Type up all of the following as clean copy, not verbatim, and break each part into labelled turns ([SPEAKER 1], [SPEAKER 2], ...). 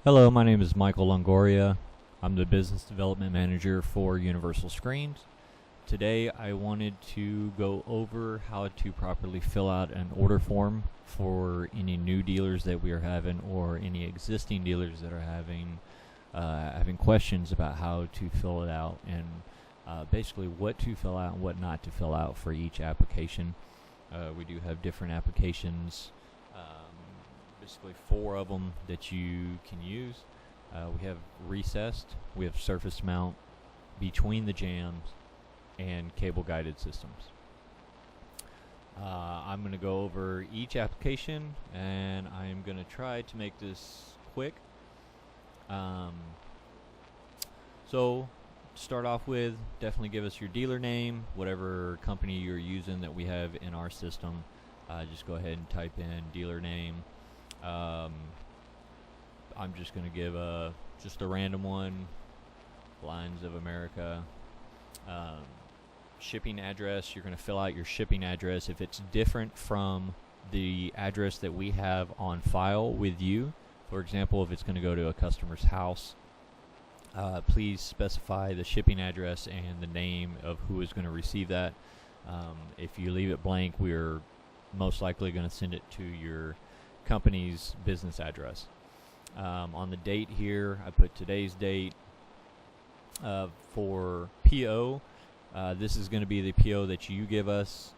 [SPEAKER 1] Hello, my name is Michael Longoria. I'm the Business Development Manager for Universal Screens. Today I wanted to go over how to properly fill out an order form for any new dealers that we are having or any existing dealers that are having questions about how to fill it out and basically what to fill out and what not to fill out for each application. We do have different applications, basically 4 of them that you can use. We have recessed, we have surface mount, between the jams, and cable guided systems. I'm going to go over each application and I'm going to try to make this quick. So start off with, definitely give us your dealer name, whatever company you're using that we have in our system. Just go ahead and type in dealer name. I'm just going to give just a random one, Lines of America. Shipping address, you're going to fill out your shipping address. If it's different from the address that we have on file with you, for example, if it's going to go to a customer's house, please specify the shipping address and the name of who is going to receive that. If you leave it blank, we're most likely going to send it to your company's business address. On the date here, I put today's date. For PO, this is going to be the PO that you give us.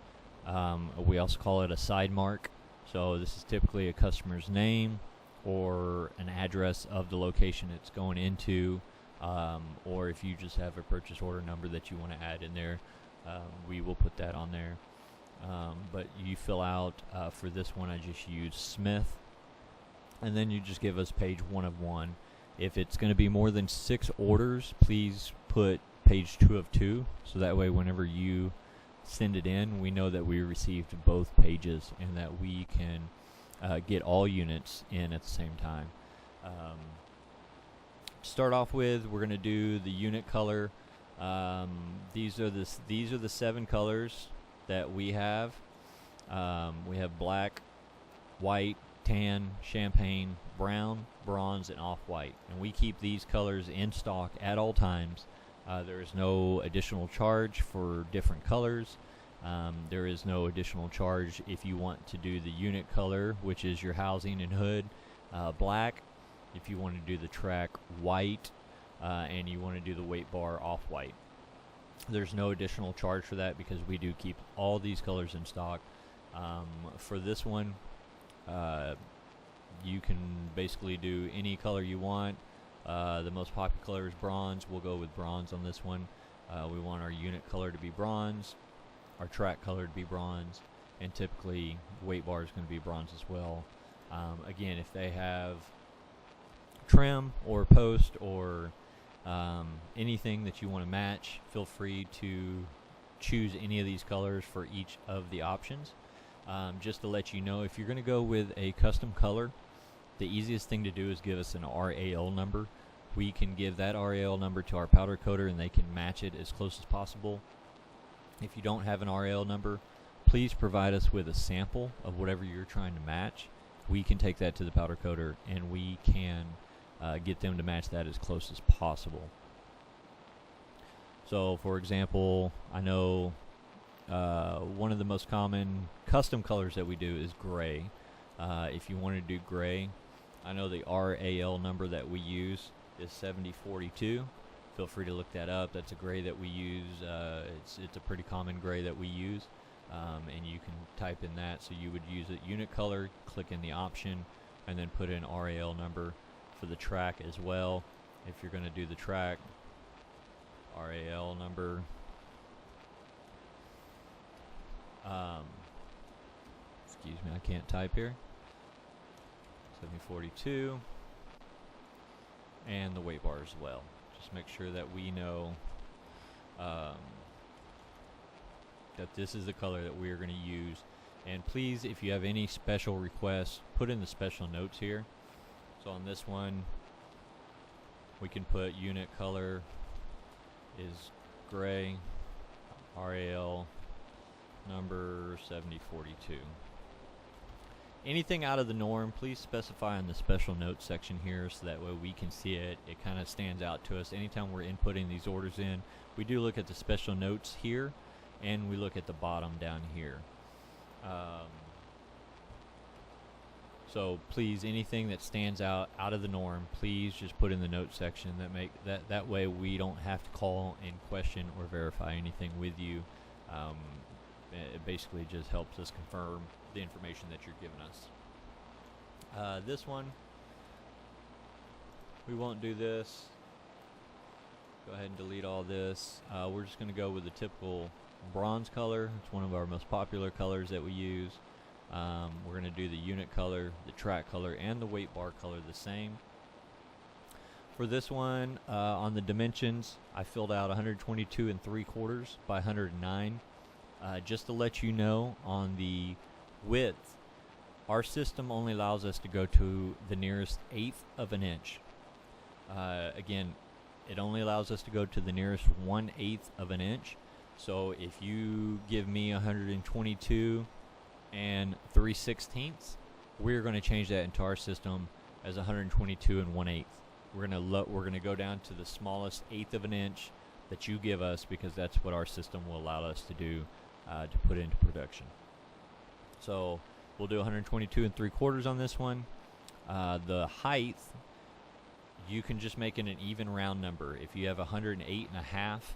[SPEAKER 1] We also call it a side mark. So this is typically a customer's name or an address of the location it's going into, or if you just have a purchase order number that you want to add in there, we will put that on there. But you fill out, for this one I just use Smith, and then you just give us page 1 of 1. If it's going to be more than 6 orders, please put page 2 of 2, so that way whenever you send it in, we know that we received both pages and that we can get all units in at the same time. Start off with, we're going to do the unit color. These are the 7 colors that we have. We have black, white, tan, champagne, brown, bronze, and off-white. And we keep these colors in stock at all times. There is no additional charge for different colors. There is no additional charge if you want to do the unit color, which is your housing and hood, black. If you want to do the track white, and you want to do the weight bar off-white. There's no additional charge for that because we do keep all these colors in stock. For this one, you can basically do any color you want. The most popular color is bronze. We'll go with bronze on this one. We want our unit color to be bronze, our track color to be bronze, and typically weight bar is going to be bronze as well. Again, if they have trim or post or anything that you want to match, feel free to choose any of these colors for each of the options. Just to let you know, if you're going to go with a custom color, the easiest thing to do is give us an RAL number. We can give that RAL number to our powder coater and they can match it as close as possible. If you don't have an RAL number, please provide us with a sample of whatever you're trying to match. We can take that to the powder coater and we can get them to match that as close as possible. So for example, I know one of the most common custom colors that we do is gray. If you want to do gray, I know the RAL number that we use is 7042. Feel free to look that up. That's a gray that we use. It's a pretty common gray that we use, and you can type in that. So you would use a unit color, click in the option, and then put in RAL number for the track as well. If you're going to do the track, RAL number. Excuse me, I can't type here. 7042, and the weight bar as well. Just make sure that we know that this is the color that we are going to use. And please, if you have any special requests, put in the special notes here. So on this one, we can put unit color is gray, RAL number 7042. Anything out of the norm, please specify in the special notes section here so that way we can see it. It kind of stands out to us. Anytime we're inputting these orders in, we do look at the special notes here, and we look at the bottom down here. So please, anything that stands out of the norm, please just put in the notes section. That way we don't have to call and question or verify anything with you. It basically just helps us confirm the information that you're giving us. This one, we won't do this. Go ahead and delete all this. We're just going to go with the typical bronze color. It's one of our most popular colors that we use. We're going to do the unit color, the track color, and the weight bar color the same. For this one, on the dimensions, I filled out 122 3/4 by 109. Just to let you know, on the width, our system only allows us to go to the nearest 1/8 of an inch. Again, it only allows us to go to the nearest 1/8 of an inch. So if you give me 122 3/16, we're going to change that into our system as 122 1/8. We're going to go down to the smallest 1/8 of an inch that you give us, because that's what our system will allow us to do, to put into production. So we'll do 122 3/4 on this one. The height, you can just make it an even round number. If you have 108.5,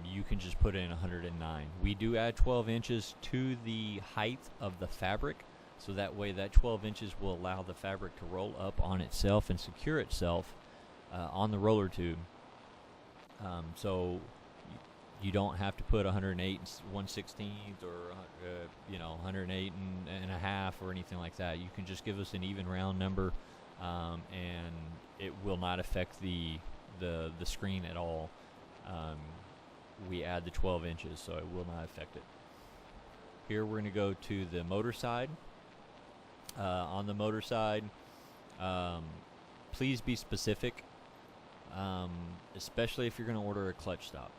[SPEAKER 1] you can just put in 109. We do add 12 inches to the height of the fabric, so that way that 12 inches will allow the fabric to roll up on itself and secure itself on the roller tube. So you don't have to put 108 1/16 or 108.5 or anything like that. You can just give us an even round number, and it will not affect the screen at all. We add the 12 inches, so it will not affect it. Here we're going to go to the motor side. On the motor side, please be specific, especially if you're going to order a clutch stop.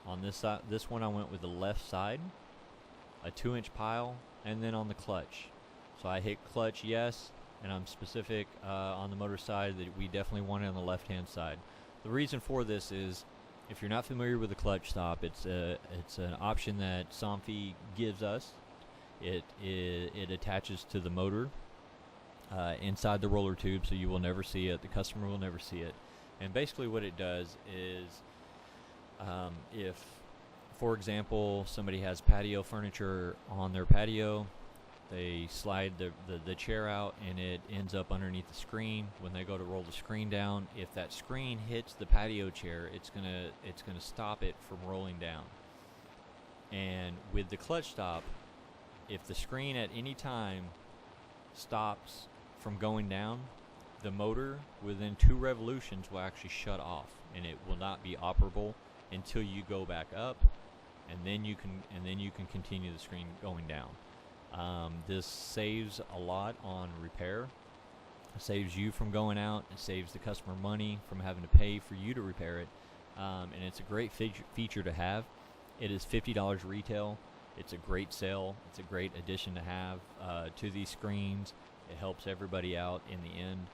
[SPEAKER 1] On this one I went with the left side, a 2-inch pile, and then on the clutch. So I hit clutch yes, and I'm specific on the motor side that we definitely want it on the left-hand side. The reason for this is, if you're not familiar with the clutch stop, it's an option that Somfy gives us. It attaches to the motor inside the roller tube, so you will never see it. The customer will never see it. And basically what it does is, if, for example, somebody has patio furniture on their patio, they slide the chair out and it ends up underneath the screen. When they go to roll the screen down, if that screen hits the patio chair, it's gonna stop it from rolling down. And with the clutch stop, if the screen at any time stops from going down, the motor within 2 revolutions will actually shut off, and it will not be operable until you go back up, and then you can continue the screen going down. This saves a lot on repair. It saves you from going out. It saves the customer money from having to pay for you to repair it. And it's a great feature to have. It is $50 retail. It's a great sale. It's a great addition to have to these screens. It helps everybody out in the end.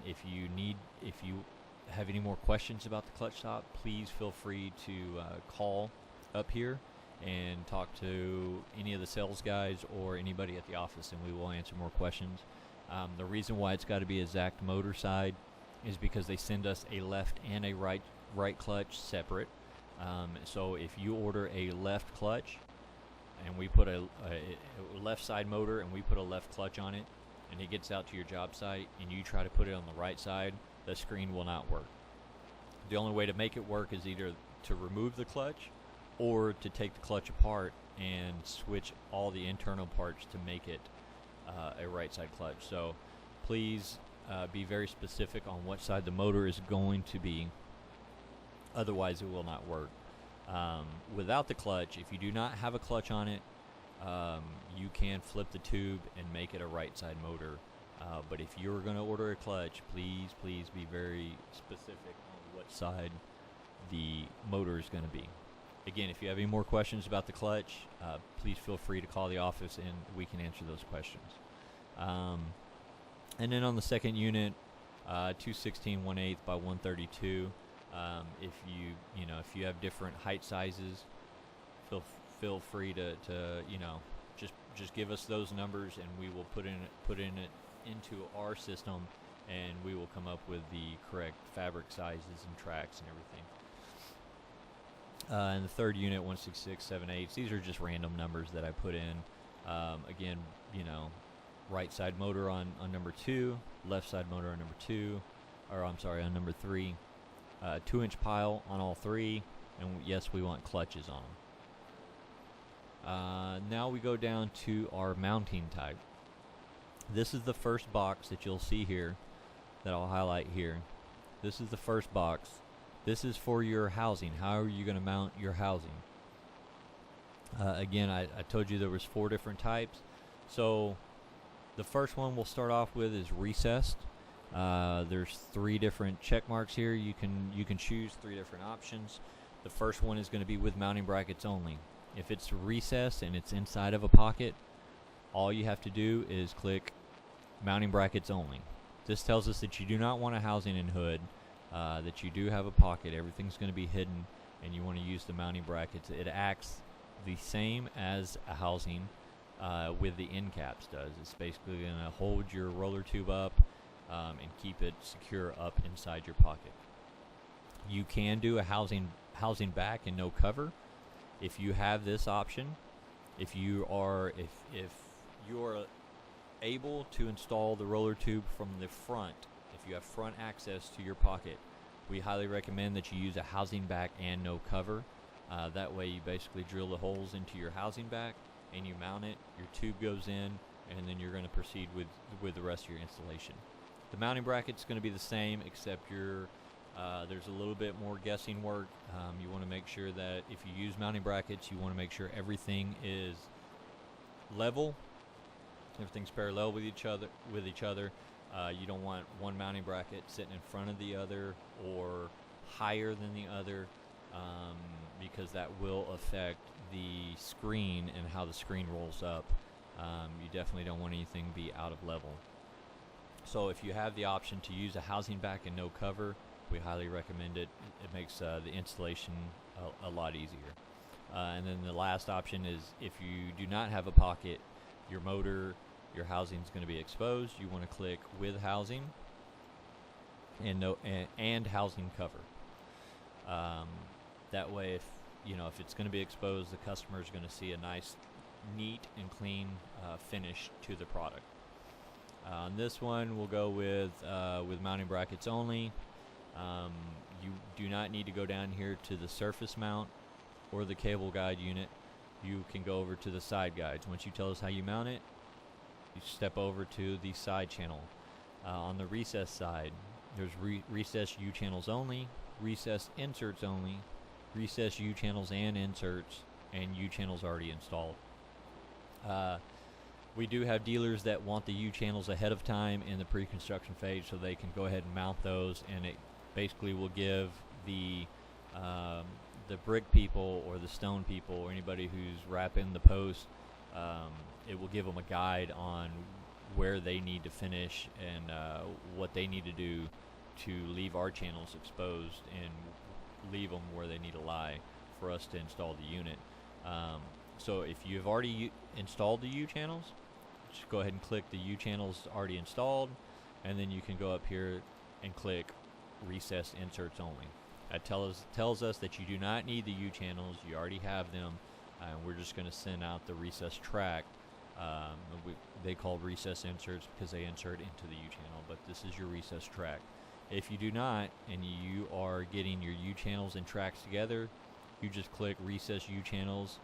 [SPEAKER 1] If you have any more questions about the clutch stop, please feel free to call up here and talk to any of the sales guys or anybody at the office, and we will answer more questions. The reason why it's got to be exact motor side is because they send us a left and a right clutch separate. So if you order a left clutch and we put a left side motor and we put a left clutch on it, and it gets out to your job site and you try to put it on the right side, the screen will not work. The only way to make it work is either to remove the clutch or to take the clutch apart and switch all the internal parts to make it a right side clutch. So please be very specific on what side the motor is going to be, otherwise it will not work. Without the clutch, if you do not have a clutch on it, you can flip the tube and make it a right side motor. But if you're going to order a clutch, please be very specific on what side the motor is going to be. Again, if you have any more questions about the clutch, please feel free to call the office and we can answer those questions. And then on the second unit, 216 1/8 by 132. If if you have different height sizes, feel free to just give us those numbers, and we will put it into our system, and we will come up with the correct fabric sizes and tracks and everything. And the third unit, 166 7/8. These are just random numbers that I put in. Again, right side motor on number 2, left side motor on number 2, or I'm sorry, on number 3. 2-inch pile on all 3, and yes, we want clutches on them. Now we go down to our mounting type. This is the first box that you'll see here that I'll highlight here. This is the first box. This is for your housing. How are you going to mount your housing? Again, I told you there was 4 different types. So the first one we'll start off with is recessed. There's 3 different check marks here. You can choose 3 different options. The first one is going to be with mounting brackets only. If it's recessed and it's inside of a pocket, all you have to do is click mounting brackets only. This tells us that you do not want a housing and hood, that you do have a pocket. Everything's going to be hidden, and you want to use the mounting brackets. It acts the same as a housing with the end caps does. It's basically going to hold your roller tube up and keep it secure up inside your pocket. You can do a housing back and no cover. If you have this option, if you are able to install the roller tube from the front, if you have front access to your pocket, we highly recommend that you use a housing back and no cover. That way you basically drill the holes into your housing back and you mount it, your tube goes in, and then you're going to proceed with the rest of your installation. The mounting bracket's going to be the same, except there's a little bit more guessing work. You want to make sure that if you use mounting brackets, you want to make sure everything is level, everything's parallel with each other. You don't want one mounting bracket sitting in front of the other or higher than the other, because that will affect the screen and how the screen rolls up. You definitely don't want anything be out of level. So if you have the option to use a housing back and no cover, we highly recommend it. It makes the installation a lot easier. And then the last option is if you do not have a pocket, your housing is going to be exposed. You want to click with housing and housing cover. That way, if it's going to be exposed, the customer is going to see a nice, neat, and clean finish to the product. On this one, we'll go with mounting brackets only. You do not need to go down here to the surface mount or the cable guide unit. You can go over to the side guides. Once you tell us how you mount it, you step over to the side channel. On the recess side, there's recess U channels only, recess inserts only, recess U channels and inserts, and U channels already installed. We do have dealers that want the U channels ahead of time in the pre-construction phase, so they can go ahead and mount those, and it basically will give the brick people or the stone people or anybody who's wrapping the post, it will give them a guide on where they need to finish and what they need to do to leave our channels exposed and leave them where they need to lie for us to install the unit. So if you've already installed the U channels, just go ahead and click the U channels already installed, and then you can go up here and click recess inserts only. That tells us that you do not need the U channels, you already have them, and we're just going to send out the recess track. They call recess inserts because they insert into the U channel, but this is your recess track. If you do not, and you are getting your U channels and tracks together, you just click recess U channels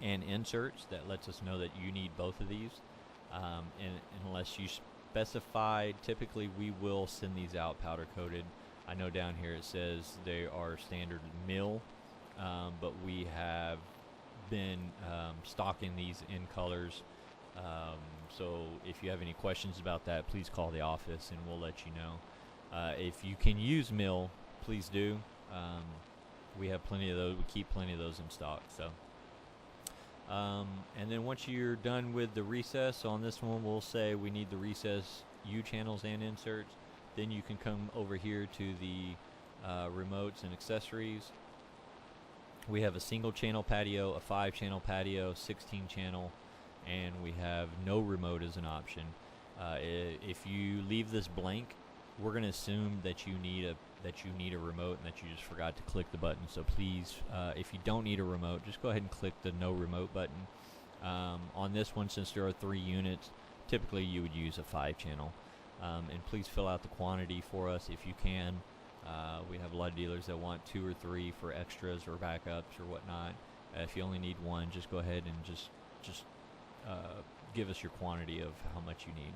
[SPEAKER 1] and inserts. That lets us know that you need both of these, and unless you specify, typically we will send these out powder coated. I know down here it says they are standard mill, but we have been stocking these in colors, so if you have any questions about that, please call the office and we'll let you know. If you can use mill, please do. We have plenty of those. We keep plenty of those in stock. So And then once you're done with the recess, on this one we'll say we need the recess U channels and inserts. Then you can come over here to the remotes and accessories. We have a single channel patio, a 5 channel patio, 16 channel, and we have no remote as an option. If you leave this blank, we're going to assume that you need a remote and that you just forgot to click the button. So please, if you don't need a remote, just go ahead and click the no remote button. On this one, since there are 3 units, typically you would use a 5 channel. And please fill out the quantity for us if you can. We have a lot of dealers that want 2 or 3 for extras or backups or whatnot. If you only need 1, just go ahead and just give us your quantity of how much you need.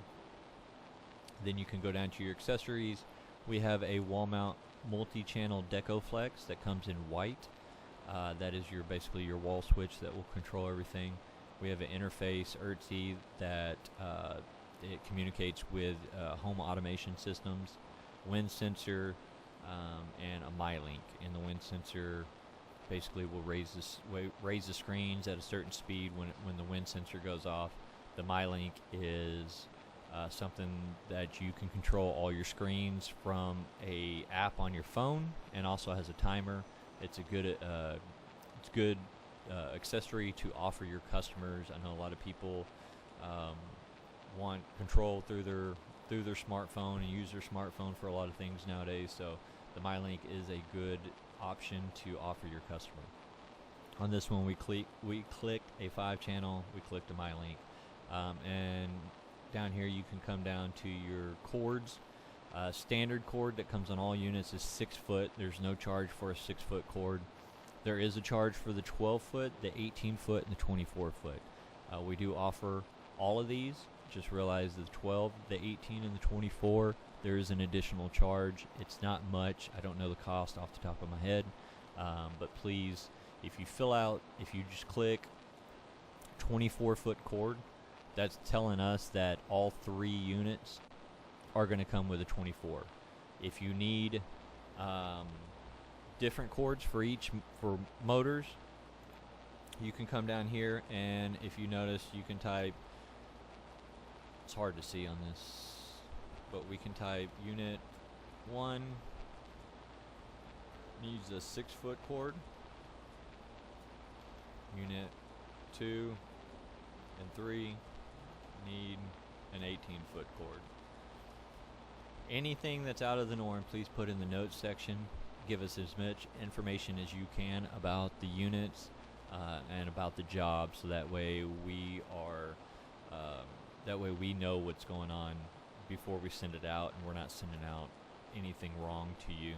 [SPEAKER 1] Then you can go down to your accessories. We have a wall mount multi-channel Deco Flex that comes in white. That is basically your wall switch that will control everything. We have an interface ERTC that it communicates with home automation systems, wind sensor, and a MyLink. And the wind sensor basically will raise the screens at a certain speed when the wind sensor goes off. The MyLink is something that you can control all your screens from a app on your phone, and also has a timer. It's a good accessory to offer your customers. I know a lot of people want control through their smartphone and use their smartphone for a lot of things nowadays. So the MyLink is a good option to offer your customer. On this one, we clicked a 5 channel. We clicked a MyLink, and down here you can come down to your cords. Standard cord that comes on all units is 6 foot. There's no charge for a 6 foot cord. There is a charge for the 12 foot, the 18 foot, and the 24 foot. We do offer all of these. Just realize the 12, the 18, and the 24, there is an additional charge. It's not much. I don't know the cost off the top of my head. But please, if you just click 24 foot cord, that's telling us that all 3 units are going to come with a 24. If you need different cords for motors, you can come down here, and if you notice, you can type, it's hard to see on this, but we can type unit 1 needs a 6 foot cord, unit 2 and 3 need an 18 foot cord. Anything that's out of the norm, please put in the notes section. Give us as much information as you can about the units and about the job, so that way we know what's going on before we send it out, and we're not sending out anything wrong to you.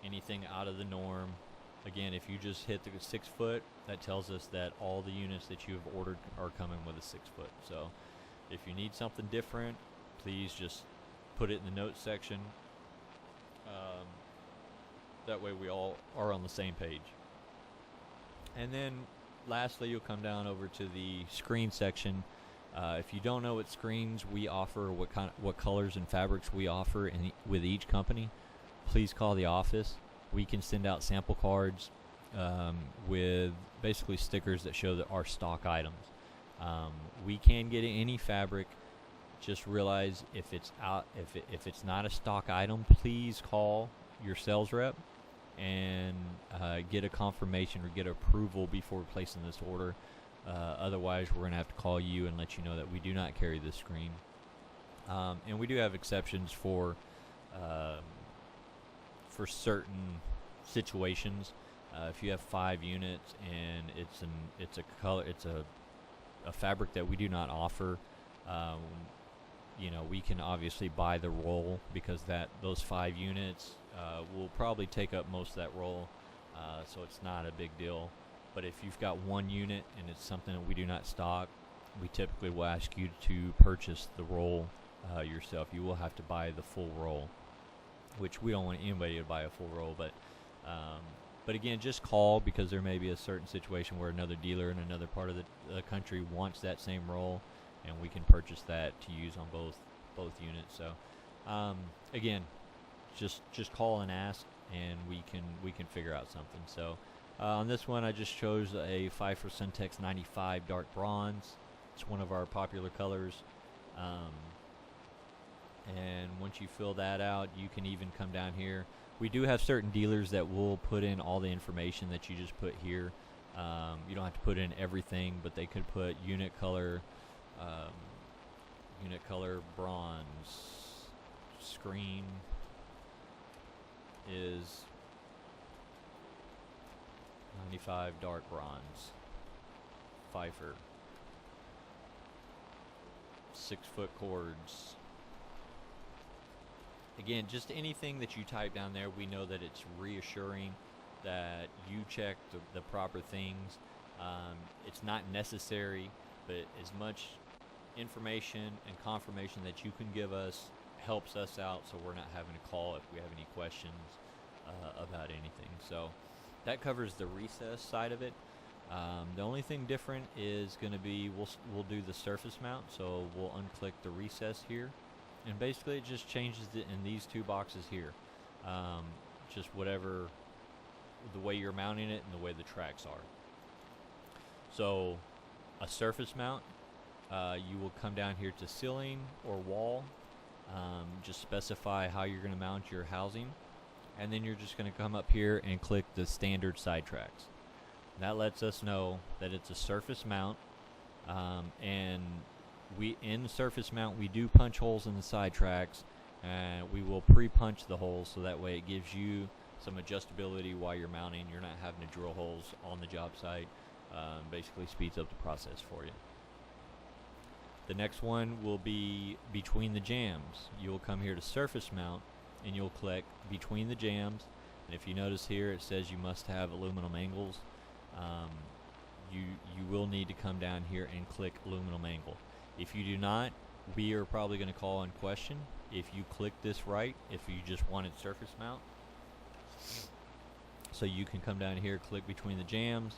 [SPEAKER 1] Anything out of the norm, again, if you just hit the 6 foot, that tells us that all the units that you have ordered are coming with a 6 foot. So if you need something different, please just put it in the notes section. That way we all are on the same page. And then lastly, you'll come down over to the screen section. If you don't know what screens we offer, what colors and fabrics we offer with each company, please call the office. We can send out sample cards with basically stickers that show that our stock items. We can get any fabric. Just realize if it's not a stock item, please call your sales rep and get a confirmation or get approval before placing this order. Otherwise, we're going to have to call you and let you know that we do not carry this screen. And we do have exceptions for certain situations. If you have 5 units and it's a fabric that we do not offer, we can obviously buy the roll, because those 5 units will probably take up most of that roll, so it's not a big deal. But if you've got 1 unit and it's something that we do not stock, we typically will ask you to purchase the roll yourself. You will have to buy the full roll, which we don't want anybody to buy a full roll. But again, just call, because there may be a certain situation where another dealer in another part of the country wants that same roll, and we can purchase that to use on both units. So again, just call and ask, and we can figure out something. So On this one, I just chose a Pfeiffer Syntex 95 dark bronze. It's one of our popular colors. And once you fill that out, you can even come down here. We do have certain dealers that will put in all the information that you just put here. You don't have to put in everything, but they could put unit color bronze. Screen is 95 dark bronze. Pfeiffer. 6-foot chords. Again, just anything that you type down there, we know that it's reassuring that you checked the proper things. It's not necessary, but as much information and confirmation that you can give us helps us out, so we're not having to call if we have any questions about anything. So that covers the recess side of it. The only thing different is going to be we'll do the surface mount. So we'll unclick the recess here, and basically it just changes it in these two boxes here. Just whatever the way you're mounting it and the way the tracks are. So a surface mount, you will come down here to ceiling or wall. Just specify how you're going to mount your housing, and then you're just going to come up here and click the standard side tracks. That lets us know that it's a surface mount, and in the surface mount we do punch holes in the side tracks, and we will pre-punch the holes so that way it gives you some adjustability while you're mounting. You're not having to drill holes on the job site. Basically speeds up the process for you. The next one will be between the jambs. You'll come here to surface mount, and you'll click between the jambs, and if you notice here it says you must have aluminum angles. You will need to come down here and click aluminum angle. If you do not, we are probably going to call in question if you click this right, if you just wanted surface mount. So you can come down here, click between the jambs,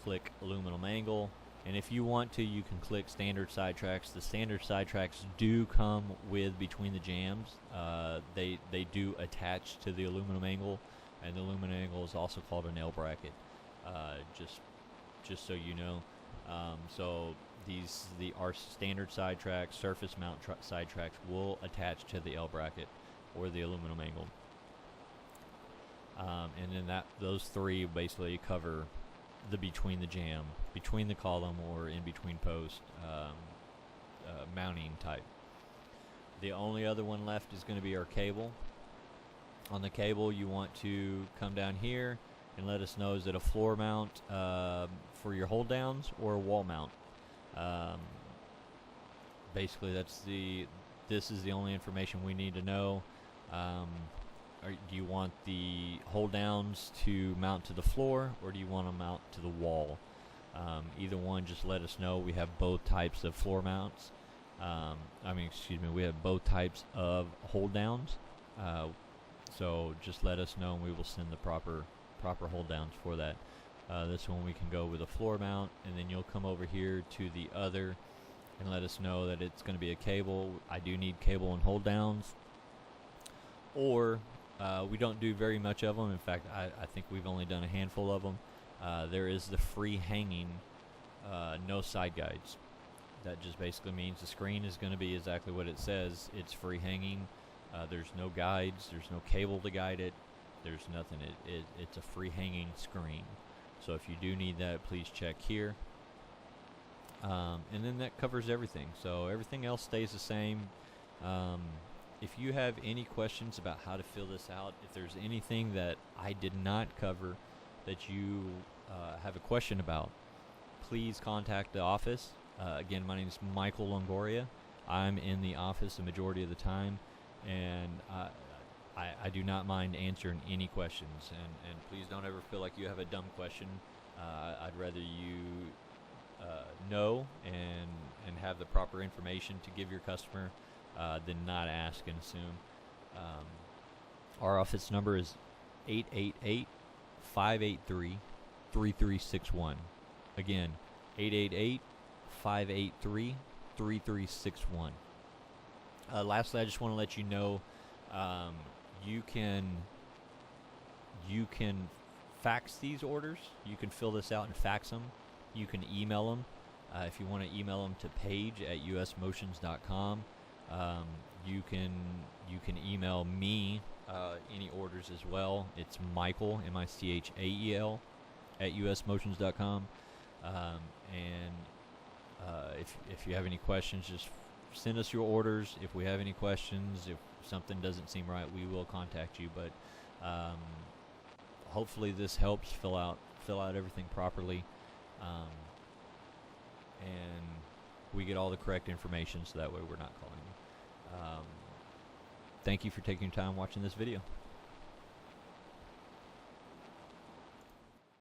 [SPEAKER 1] click aluminum angle, and if you want to, you can click standard side tracks. The standard side tracks do come with between the jambs. They do attach to the aluminum angle, and the aluminum angle is also called a nail bracket. Just so you know. So our standard side tracks, surface mount side tracks will attach to the L bracket or the aluminum angle. And then those three basically cover the between the jam, between the column, or in between post mounting type. The only other one left is going to be our cable. On the cable, you want to come down here and let us know, is it a floor mount for your hold downs or a wall mount? Basically this is the only information we need to know. Do you want the hold downs to mount to the floor, or do you want to mount to the wall? Either one, just let us know. We have both types of floor mounts. We have both types of hold downs. So just let us know, and we will send the proper hold downs for that. This one we can go with a floor mount, and then you'll come over here to the other and let us know that it's going to be a cable. I do need cable and hold downs, or we don't do very much of them. In fact, I think we've only done a handful of them. There is the free hanging, no side guides. That just basically means the screen is going to be exactly what it says. It's free hanging. There's no guides. There's no cable to guide it. There's nothing. It's a free hanging screen. So if you do need that, please check here. And then that covers everything. So everything else stays the same. If you have any questions about how to fill this out, if there's anything that I did not cover that you have a question about, please contact the office. Again, my name is Michael Longoria. I'm in the office the majority of the time, and I do not mind answering any questions. And please don't ever feel like you have a dumb question. I'd rather you know and have the proper information to give your customer than not ask and assume. Our office number is 888-583-3361. Again, 888-583-3361. Lastly, I just want to let you know, you can fax these orders. You can fill this out and fax them. You can email them. If you want to email them to page@usmotions.com. You can email me any orders as well. It's Michael, Michael, @usmotions.com. If you have any questions, just send us your orders. If we have any questions, if something doesn't seem right, we will contact you. But hopefully this helps fill out everything properly, and we get all the correct information, so that way we're not calling you. Thank you for taking your time watching this video.